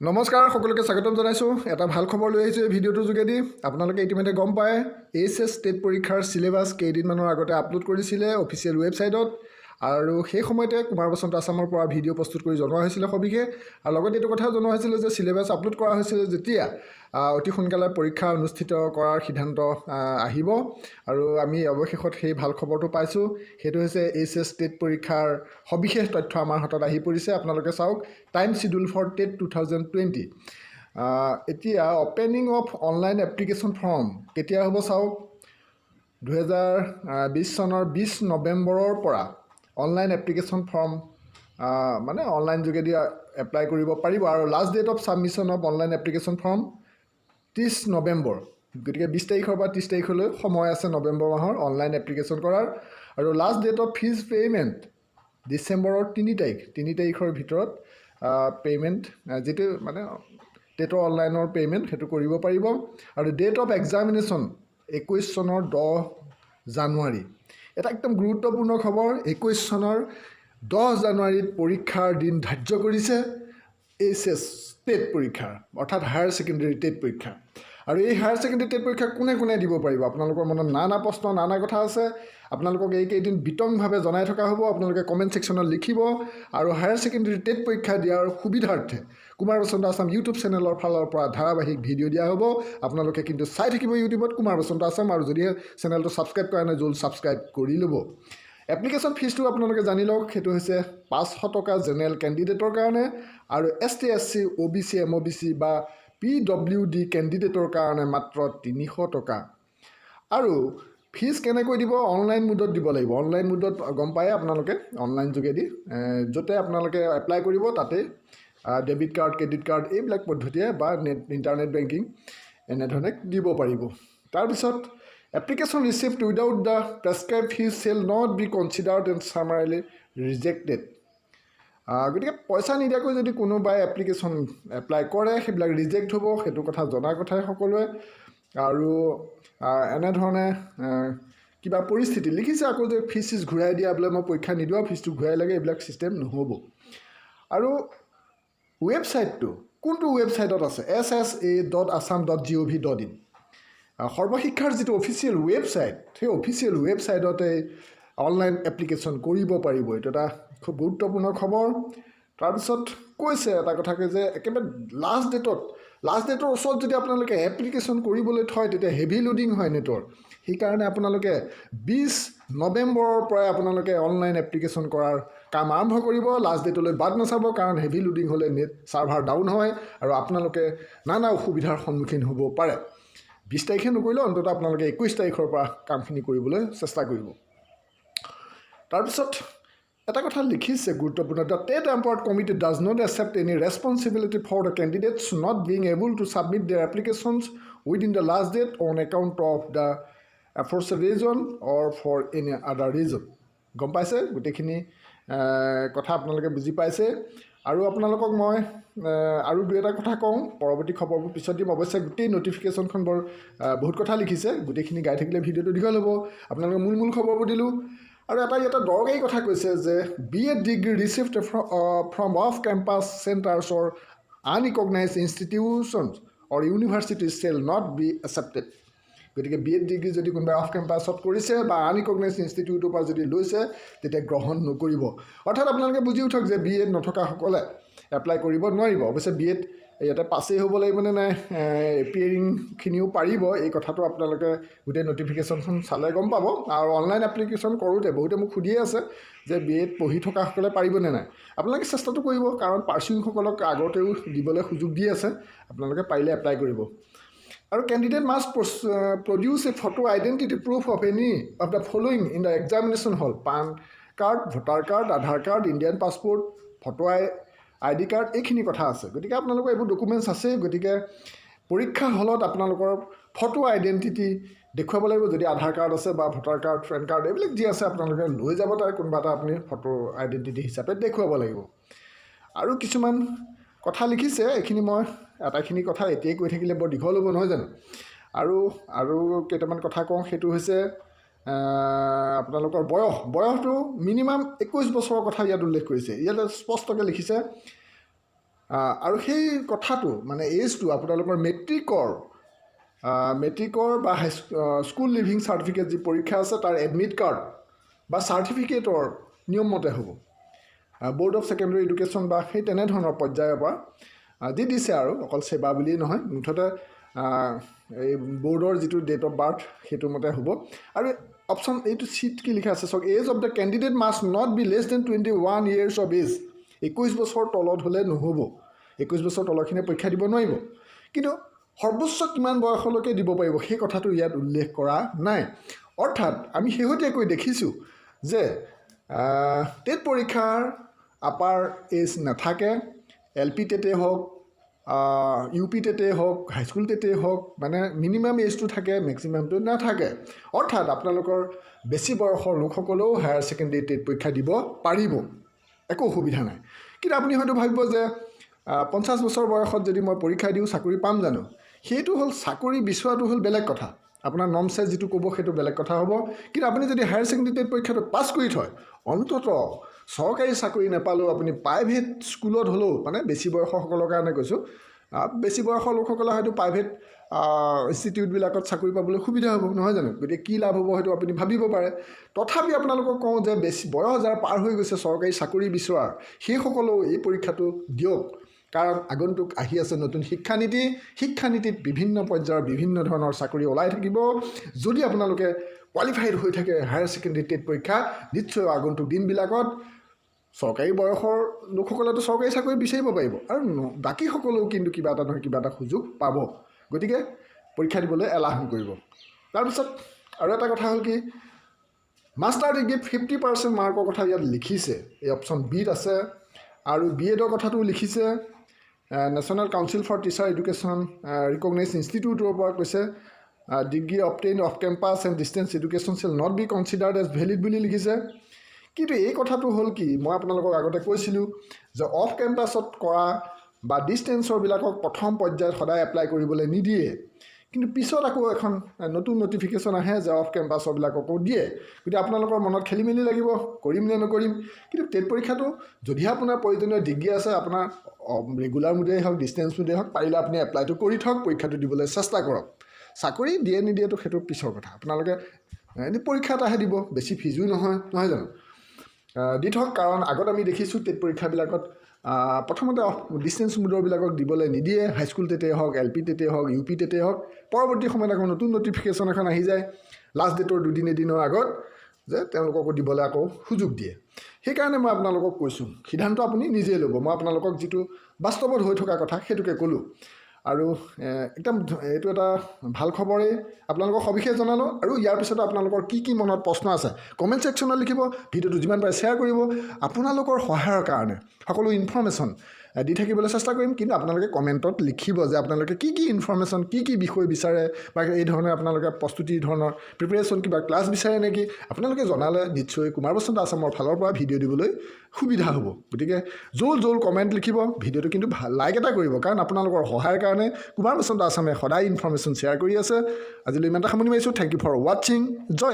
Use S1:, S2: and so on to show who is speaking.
S1: নমস্কাৰ সকলোকে স্বাগতম জনাইছোঁ এটা ভাল খবৰ লৈ আহিছোঁ এই ভিডিঅ'টোৰ যোগেদি আপোনালোকে ইতিমধ্যে গম পায় এইচএছ ষ্টেট পৰীক্ষাৰ সিলেবাছ কেইদিনমানৰ আগতে আপলোড কৰিছিলে অফিচিয়েল ৱেবছাইটত আৰু সেই সময়তে কুমাৰ বসন্ত আসামৰ পৰা ভিডিঅ' প্ৰস্তুত কৰি জনোৱা হৈছিলে সবিশেষ আৰু লগতে এইটো কথা জনোৱা হৈছিলে যে সিলেবাছ আপলোড কৰা হৈছিলে যেতিয়া অতি সোনকালে পৰীক্ষা অনুষ্ঠিত কৰাৰ সিদ্ধান্ত আহিব আৰু আমি অৱশেষত সেই ভাল খবৰটো পাইছোঁ সেইটো হৈছে এইচএছ ষ্টেট পৰীক্ষাৰ সবিশেষ তথ্য আমাৰ হাতত আহি পৰিছে আপোনালোকে চাওক টাইম শিডিউল ফৰ টেট 2020 এতিয়া opening of online application form কেতিয়া হ'ব চাওক 2020 চনৰ 20 নৱেম্বৰৰ পৰা অনলাইন এপ্লিকেশ্যন ফৰ্ম মানে অনলাইন যোগেদি এপ্লাই কৰিব পাৰিব আৰু last date of submission of online application form 30 November গতিকে 20 তাৰিখৰ পৰা 30 তাৰিখলৈ সময় আছে নৱেম্বৰ মাহৰ অনলাইন এপ্লিকেশ্যন কৰাৰ আৰু last date of fees payment ডিচেম্বৰৰ 3 তাৰিখৰ ভিতৰত পে'মেণ্ট যিটো মানে টেটৰ অনলাইনৰ পে'মেণ্ট সেইটো কৰিব পাৰিব আৰু ডেট অফ এক্সামিনেশ্যন 21 চনৰ 10 জানুৱাৰী এটা একদম গুৰুত্বপূৰ্ণ খবৰ 21 চনৰ 10 জানুৱাৰীত পৰীক্ষাৰ দিন ধাৰ্য কৰিছে এইচএছ টেট পৰীক্ষাৰ অৰ্থাৎ হায়াৰ ছেকেণ্ডেৰী টেট পৰীক্ষা আৰু এই হায়াৰ ছেকেণ্ডেৰী টেট পৰীক্ষা কোনে কোনে দিব পাৰিব আপোনালোকৰ মনত নানা প্ৰশ্ন নানা কথা আছে আপোনালোকক এইকেইদিন বিতংভাৱে জনাই থকা হ'ব আপোনালোকে কমেণ্ট ছেকশ্যনত লিখিব আৰু হায়াৰ ছেকেণ্ডেৰী টেট পৰীক্ষা দিয়াৰ সুবিধাৰ্থে কুমাৰ বসন্ত আসাম ইউটিউব চেনেলৰ ফালৰ পৰা ধাৰাবাহিক ভিডিঅ' দিয়া হ'ব আপোনালোকে কিন্তু চাই থাকিব ইউটিউবত কুমাৰ বসন্ত আসাম আৰু যদিহে চেনেলটো ছাবস্ক্ৰাইব কৰা নাই জল ছাবস্ক্ৰাইব কৰি ল'ব এপ্লিকেশ্যন ফিজটো আপোনালোকে জানি লওক সেইটো হৈছে 500 টকা জেনেৰেল কেণ্ডিডেটৰ কাৰণে আৰু ST SC OBC MOBC বা PWD কেণ্ডিডেটৰ কাৰণে মাত্ৰ 300 টকা আৰু ফিজ কেনেকৈ দিব অনলাইন মোডত দিব লাগিব অনলাইন মোডত গম পায় আপোনালোকে অনলাইন যোগেদি য'তে আপোনালোকে এপ্লাই কৰিব তাতে ডেবিট কাৰ্ড ক্ৰেডিট কাৰ্ড এইবিলাক পদ্ধতিয়ে বা ইণ্টাৰনেট বেংকিং এনেধৰণে দিব পাৰিব তাৰপিছত application received without the prescribed fees shall not be considered and summarily rejected গতিকে পইচা নিদিয়াকৈ যদি কোনোবাই এপ্লিকেশ্যন এপ্লাই কৰে সেইবিলাক ৰিজেক্ট হ'ব সেইটো কথা জনা কথাই সকলোৱে আৰু এনেধৰণে কিবা পৰিস্থিতি লিখিছে আকৌ যে ফিজ ঘূৰাই দিয়া বোলে মই পৰীক্ষা নিদিওঁ ফিজটো ঘূৰাই লাগে এইবিলাক ছিষ্টেম নহ'ব আৰু ৱেবছাইটটো কোনটো ৱেবছাইটত আছে ssa.assam.gov.in সৰ্বশিক্ষাৰ যিটো অফিচিয়েল ৱেবছাইট সেই অফিচিয়েল ৱেবছাইটতে অনলাইন এপ্লিকেশ্যন কৰিব পাৰিব এইটো এটা খুব গুৰুত্বপূৰ্ণ খবৰ তাৰপিছত কৈছে এটা কথাকে যে একেবাৰে লাষ্ট ডেটৰ ওচৰত যদি আপোনালোকে এপ্লিকেশ্যন কৰিবলৈ থয় তেতিয়া হেভি লোডিং হয় নেটৰ সেইকাৰণে আপোনালোকে 20 নৱেম্বৰৰ পৰাই আপোনালোকে অনলাইন এপ্লিকেশ্যন কৰাৰ কাম আৰম্ভ কৰিব লাষ্ট ডেটলৈ বাদ নাচাব কাৰণ হেভি লোডিং হ'লে নেট ছাৰ্ভাৰ ডাউন হয় আৰু আপোনালোকে নানা অসুবিধাৰ সন্মুখীন হ'ব পাৰে 20 তাৰিখে নকৰিলে অন্তত আপোনালোকে 21 তাৰিখৰ পৰা কামখিনি কৰিবলৈ চেষ্টা কৰিব তাৰপিছত এটা কথা লিখিছে গুৰুত্বপূৰ্ণ the state empowered committee does not accept any responsibility for the candidates not being able to submit their applications within the last date on account of the aforesaid reason or for any other reason গম পাইছে গোটেইখিনি কথা আপোনালোকে বুজি পাইছে আৰু আপোনালোকক মই আৰু দুই এটা কথা কওঁ পৰৱৰ্তী খবৰবোৰ পিছত দিম অৱশ্যে গোটেই নটিফিকেশ্যনখন বহুত কথা লিখিছে গোটেইখিনি গাই থাকিলে ভিডিঅ'টো দীঘল হ'ব আপোনালোকে মূল খবৰবোৰ দিলোঁ আৰু এটা দৰকাৰী কথা কৈছে যে BEd degree received from off campus centres or unrecognised institutions or universities shall not be accepted গতিকে BEd ডিগ্ৰী যদি কোনোবাই অফ কেম্পাছত কৰিছে বা আনৰিকগনাইজড ইনষ্টিটিউটৰ পৰা যদি লৈছে তেতিয়া গ্ৰহণ নকৰিব অৰ্থাৎ আপোনালোকে বুজি উঠক যে BEd নথকাসকলে এপ্লাই কৰিব নোৱাৰিব অৱশ্যে BEd ইয়াতে পাছেই হ'ব লাগিবনে নাই এপিয়াৰিংখিনিও পাৰিব এই কথাটো আপোনালোকে গোটেই নটিফিকেশ্যনখন চালে গম পাব আৰু অনলাইন এপ্লিকেশ্যন কৰোঁতে বহুতে মোক সুধিয়ে আছে যে BEd পঢ়ি থকাসকলে পাৰিবনে নাই আপোনালোকে চেষ্টাটো কৰিব কাৰণ পাৰ্চুইংসকলক আগতেও দিবলৈ সুযোগ দি আছে আপোনালোকে পাৰিলে এপ্লাই কৰিব আৰু candidate must produce A photo identity proof of any of the following in the examination hall PAN card voter card Aadhaar card Indian passport photo ID card এইখিনি কথা আছে গতিকে আপোনালোকৰ এইবোৰ ডকুমেণ্টছ আছে গতিকে পৰীক্ষা হলত আপোনালোকৰ ফটো আইডেণ্টিটি দেখুৱাব লাগিব যদি আধাৰ কাৰ্ড আছে বা ভোটাৰ কাৰ্ড পেন কাৰ্ড এইবিলাক যি আছে আপোনালোকে লৈ যাব তাৰ কোনোবা এটা আপুনি ফটো আইডেণ্টিটি হিচাপে দেখুৱাব লাগিব আৰু কিছুমান কথা লিখিছে এইখিনি মই এটাখিনি কথা এতিয়াই কৈ থাকিলে বৰ দীঘল হ'ব নহয় জানো আৰু কেইটামান কথা কওঁ সেইটো হৈছে আপোনালোকৰ বয়সটো মিনিমাম 21 বছৰৰ কথা ইয়াত উল্লেখ কৰিছে ইয়াতে স্পষ্টকৈ লিখিছে আৰু সেই কথাটো মানে এজটো আপোনালোকৰ মেট্ৰিকৰ বা স্কুল লিভিং চাৰ্টিফিকেট যি পৰীক্ষা আছে তাৰ এডমিট কাৰ্ড বা চাৰ্টিফিকেটৰ নিয়ম মতে হ'ব বোৰ্ড অফ ছেকেণ্ডেৰী এডুকেশ্যন বা সেই তেনেধৰণৰ পৰ্যায়ৰ পৰা দি দিছে আৰু অকল সেৱা বুলিয়েই নহয় মুঠতে এই বোৰ্ডৰ যিটো ডেট অফ বাৰ্থ সেইটো মতে হ'ব আৰু অপশ্যন এইটো চিট কি লিখা আছে চাওক age of the candidate must not be less than 21 years of age 21 বছৰ তলত হ'লে নহ'ব 21 বছৰ তলৰখিনিয়ে পৰীক্ষা দিব নোৱাৰিব কিন্তু সৰ্বোচ্চ কিমান বয়সলৈকে দিব পাৰিব সেই কথাটো ইয়াত উল্লেখ কৰা নাই অৰ্থাৎ আমি শেহতীয়াকৈ দেখিছোঁ যে টেট পৰীক্ষাৰ আপাৰ এজ নাথাকে এল পি টেটেই হওক ইউ পি টেটেই হওক হাইস্কুল টেটেই হওক মানে মিনিমাম এজটো থাকে মেক্সিমামটো নাথাকে অৰ্থাৎ আপোনালোকৰ বেছি বয়সৰ লোকসকলেও হায়াৰ ছেকেণ্ডেৰী টেট পৰীক্ষা দিব পাৰিব একো অসুবিধা নাই কিন্তু আপুনি হয়তো ভাবিব যে 50 বছৰ বয়সত যদি মই পৰীক্ষা দিওঁ চাকৰি পাম জানো সেইটো হ'ল চাকৰি বিচৰাটো হ'ল বেলেগ কথা আপোনাৰ নৰ্মছে যিটো ক'ব সেইটো বেলেগ কথা হ'ব কিন্তু আপুনি যদি হায়াৰ ছেকেণ্ডেৰী টেট পৰীক্ষাটো পাছ কৰি থয় অন্ততঃ চৰকাৰী চাকৰি নাপালেও আপুনি প্ৰাইভেট স্কুলত হ'লেও মানে বেছি বয়সসকলৰ কাৰণে কৈছোঁ বেছি বয়সৰ লোকসকলে হয়তো প্ৰাইভেট ইনষ্টিটিউটবিলাকত চাকৰি পাবলৈ সুবিধা হ'ব নহয় জানো গতিকে কি লাভ হ'ব সেইটো আপুনি ভাবিব পাৰে তথাপি আপোনালোকক কওঁ যে বেছি বয়স যাৰ পাৰ হৈ গৈছে চৰকাৰী চাকৰি বিচৰাৰ সেইসকলেও এই পৰীক্ষাটো দিয়ক কাৰণ আগন্তুক আহি আছে নতুন শিক্ষানীতিত বিভিন্ন পৰ্যায়ৰ বিভিন্ন ধৰণৰ চাকৰি ওলাই থাকিব যদি আপোনালোকে কোৱালিফাইড হৈ থাকে হায়াৰ ছেকেণ্ডেৰী টেট পৰীক্ষা নিশ্চয় আগন্তুক দিনবিলাকত চৰকাৰী বয়সৰ লোকসকলেতো চৰকাৰী চাকৰি বিচাৰিব পাৰিব আৰু বাকীসকলেও কিন্তু কিবা এটা নহয় কিবা এটা সুযোগ পাব গতিকে পৰীক্ষা দিবলৈ এলাহ নকৰিব তাৰপিছত আৰু এটা কথা হ'ল কি মাষ্টাৰ ডিগ্ৰীত 50% মাৰ্কৰ কথা ইয়াত লিখিছে এই অপশ্যন বিত আছে আৰু বি এডৰ কথাটোও লিখিছে national council for teacher education recognise ইনষ্টিটিউটৰ পৰা কৈছে degree obtained off campus and distance education shall not be considered as valid বুলি লিখিছে কিন্তু এই কথাটো হ'ল কি মই আপোনালোকক আগতে কৈছিলোঁ যে অফ কেম্পাছত কৰা বা ডিষ্টেঞ্চৰবিলাকক প্ৰথম পৰ্যায়ত সদায় এপ্লাই কৰিবলৈ নিদিয়ে কিন্তু পিছত আকৌ এখন নতুন নটিফিকেশ্যন আহে যে অফ কেম্পাছৰবিলাককো দিয়ে গতিকে আপোনালোকৰ মনত খেলি মেলি লাগিব কৰিম নে নকৰিম কিন্তু টেট পৰীক্ষাটো যদিহে আপোনাৰ প্ৰয়োজনীয় ডিগ্ৰী আছে আপোনাৰ ৰেগুলাৰ মোডেই হওক ডিষ্টেঞ্চ মোডেই হওক পাৰিলে আপুনি এপ্লাইটো কৰি থওক পৰীক্ষাটো দিবলৈ চেষ্টা কৰক চাকৰি দিয়ে নিদিয়েতো সেইটো পিছৰ কথা আপোনালোকে এনেই পৰীক্ষা এটাহে দিব বেছি ফিজো নহয় জানো দি থওক কাৰণ আগত আমি দেখিছোঁ টেট পৰীক্ষাবিলাকত প্ৰথমতে ডিষ্টেঞ্চ মোডৰবিলাকক দিবলৈ নিদিয়ে হাইস্কুল টেটেই হওক এল পি টেটেই হওক ইউ পি টেটেই হওক পৰৱৰ্তী সময়ত আকৌ নতুন নটিফিকেশ্যন এখন আহি যায় লাষ্ট ডেটৰ এদিনৰ আগত যে তেওঁলোককো দিবলৈ আকৌ সুযোগ দিয়ে সেইকাৰণে মই আপোনালোকক কৈছোঁ সিদ্ধান্ত আপুনি নিজেই ল'ব মই আপোনালোকক যিটো বাস্তৱত হৈ থকা কথা সেইটোকে ক'লোঁ আৰু একদম এইটো এটা ভাল খবৰেই আপোনালোকক সবিশেষ জনালোঁ আৰু ইয়াৰ পিছতো আপোনালোকৰ কি মনত প্ৰশ্ন আছে কমেণ্ট ছেকশ্যনত লিখিব ভিডিঅ'টো যিমান পাৰে শ্বেয়াৰ কৰিব আপোনালোকৰ সহায়ৰ কাৰণে সকলো ইনফৰ্মেশ্যন দি থাকিবলৈ চেষ্টা কৰিম কিন্তু আপোনালোকে কমেণ্টত লিখিব যে আপোনালোকে কি ইনফৰ্মেশ্যন কি বিষয় বিচাৰে বা এই ধৰণে আপোনালোকে প্ৰস্তুতি ধৰণৰ প্ৰিপেৰেশ্যন কিবা ক্লাছ বিচাৰে নেকি আপোনালোকে জনালে নিশ্চয় কুমাৰ বসন্ত আছামৰ ফালৰ পৰা ভিডিঅ' দিবলৈ সুবিধা হ'ব গতিকে জল কমেণ্ট লিখিব ভিডিঅ'টো কিন্তু লাইক এটা কৰিব কাৰণ আপোনালোকৰ সহায়ৰ কাৰণে কুমাৰ বসন্ত আছামে সদায় ইনফৰ্মেশ্যন শ্বেয়াৰ কৰি আছে আজিলৈ ইমানটা সামৰণি মাৰিছোঁ থেংক ইউ ফৰ ৱাচিং জয়